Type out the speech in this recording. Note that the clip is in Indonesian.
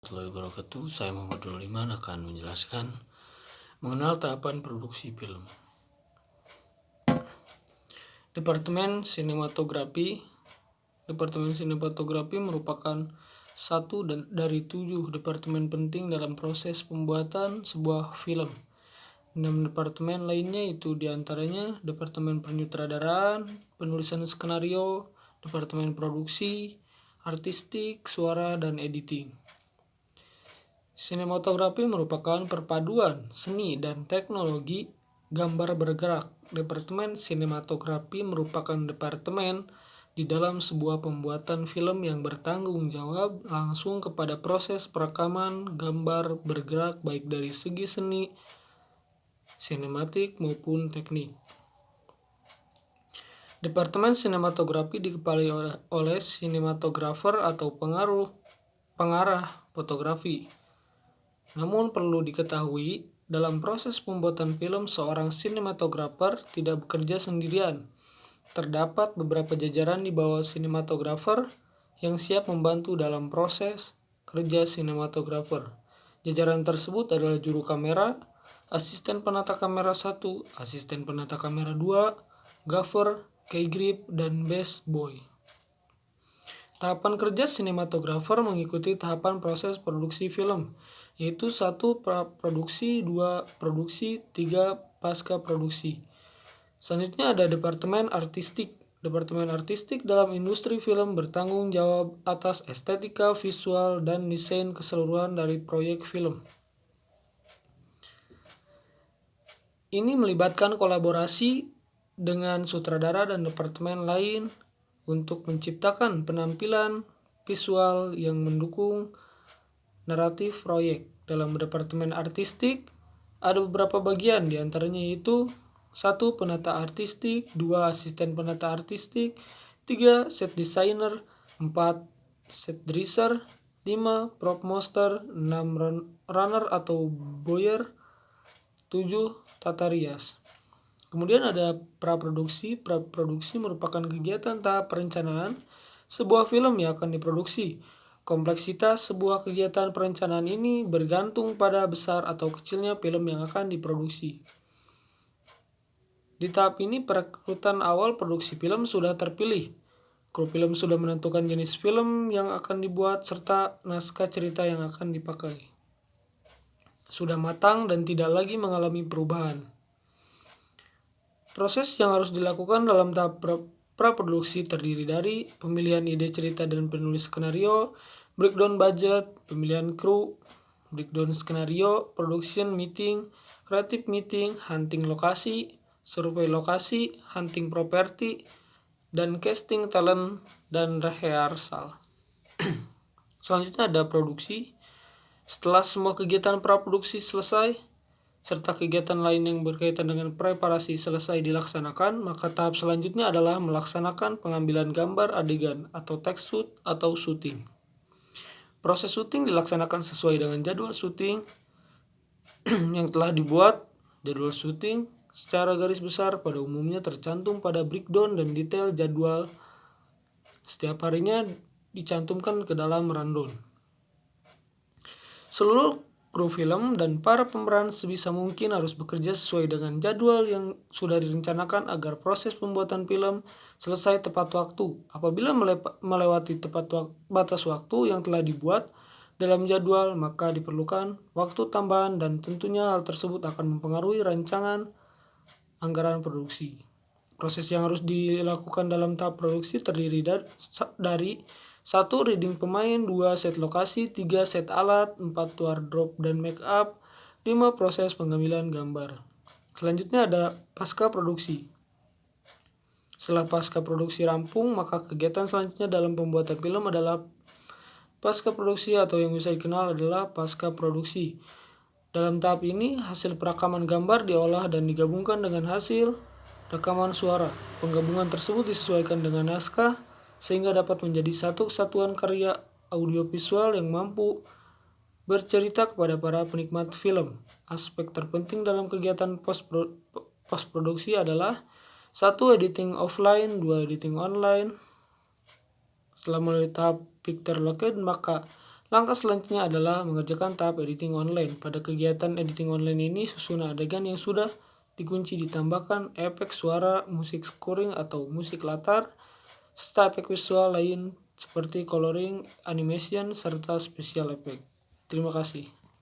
Warahmatullahi wabarakatuh. Saya Muhammad Iman akan menjelaskan mengenal tahapan produksi film. Departemen Sinematografi. Departemen Sinematografi merupakan satu dari 7 departemen penting dalam proses pembuatan sebuah film. 6 departemen lainnya itu diantaranya Departemen Penyutradaraan, Penulisan Skenario, Departemen Produksi, Artistik, Suara, dan Editing. Sinematografi merupakan perpaduan seni dan teknologi gambar bergerak. Departemen Sinematografi merupakan departemen di dalam sebuah pembuatan film yang bertanggung jawab langsung kepada proses perekaman gambar bergerak baik dari segi seni, sinematik maupun teknik. Departemen Sinematografi dikepalai oleh sinematografer atau pengarah fotografi. Namun perlu diketahui, dalam proses pembuatan film seorang sinematografer tidak bekerja sendirian. Terdapat beberapa jajaran di bawah sinematografer yang siap membantu dalam proses kerja sinematografer. Jajaran tersebut adalah juru kamera, asisten penata kamera 1, asisten penata kamera 2, gaffer, key grip, dan bass boy. Tahapan kerja sinematografer mengikuti tahapan proses produksi film, yaitu 1. Praproduksi, 2. Produksi, 3. Pasca produksi. Selanjutnya ada Departemen Artistik. Departemen Artistik dalam industri film bertanggung jawab atas estetika, visual, dan desain keseluruhan dari proyek film. Ini melibatkan kolaborasi dengan sutradara dan departemen lain untuk menciptakan penampilan visual yang mendukung naratif proyek. Dalam Departemen Artistik ada beberapa bagian, diantaranya yaitu 1. Penata artistik, 2. Asisten penata artistik, 3. Set designer, 4. Set dresser, 5. Prop master, 6. Runner atau buyer, 7. Tata rias. Kemudian ada praproduksi. Praproduksi merupakan kegiatan tahap perencanaan sebuah film yang akan diproduksi. Kompleksitas sebuah kegiatan perencanaan ini bergantung pada besar atau kecilnya film yang akan diproduksi. Di tahap ini, perekrutan awal produksi film sudah terpilih. Kru film sudah menentukan jenis film yang akan dibuat serta naskah cerita yang akan dipakai. Sudah matang dan tidak lagi mengalami perubahan. Proses yang harus dilakukan dalam tahap praproduksi terdiri dari pemilihan ide cerita dan penulis skenario, breakdown budget, pemilihan kru, breakdown skenario, production meeting, creative meeting, hunting lokasi, survei lokasi, hunting properti, dan casting talent dan rehearsal. Selanjutnya ada produksi. Setelah semua kegiatan praproduksi selesai, serta kegiatan lain yang berkaitan dengan preparasi selesai dilaksanakan, maka tahap selanjutnya adalah melaksanakan pengambilan gambar adegan atau take shoot atau syuting. Proses syuting dilaksanakan sesuai dengan jadwal syuting yang telah dibuat. Jadwal syuting secara garis besar pada umumnya tercantum pada breakdown dan detail jadwal setiap harinya dicantumkan ke dalam rundown. Seluruh kru film dan para pemeran sebisa mungkin harus bekerja sesuai dengan jadwal yang sudah direncanakan agar proses pembuatan film selesai tepat waktu. Apabila melewati batas waktu yang telah dibuat dalam jadwal, maka diperlukan waktu tambahan dan tentunya hal tersebut akan mempengaruhi rancangan anggaran produksi. Proses yang harus dilakukan dalam tahap produksi terdiri dari 1. Reading pemain, 2. Set lokasi, 3. Set alat, 4. Wardrobe dan make up, 5. Proses pengambilan gambar. Selanjutnya ada pasca produksi. Setelah pasca produksi rampung, maka kegiatan selanjutnya dalam pembuatan film adalah pasca produksi atau yang bisa dikenal adalah pasca produksi. Dalam tahap ini, hasil perekaman gambar diolah dan digabungkan dengan hasil rekaman suara. Penggabungan tersebut disesuaikan dengan naskah sehingga dapat menjadi satu kesatuan karya audiovisual yang mampu bercerita kepada para penikmat film. Aspek terpenting dalam kegiatan post-produksi adalah 1. Editing offline, 2. Editing online. Setelah melalui tahap picture locate, maka Langkah selanjutnya adalah mengerjakan tahap editing online. Pada kegiatan editing online ini, susunan adegan yang sudah dikunci ditambahkan efek suara, musik scoring atau musik latar, serta efek visual lain seperti coloring, animation, serta special effect. Terima kasih.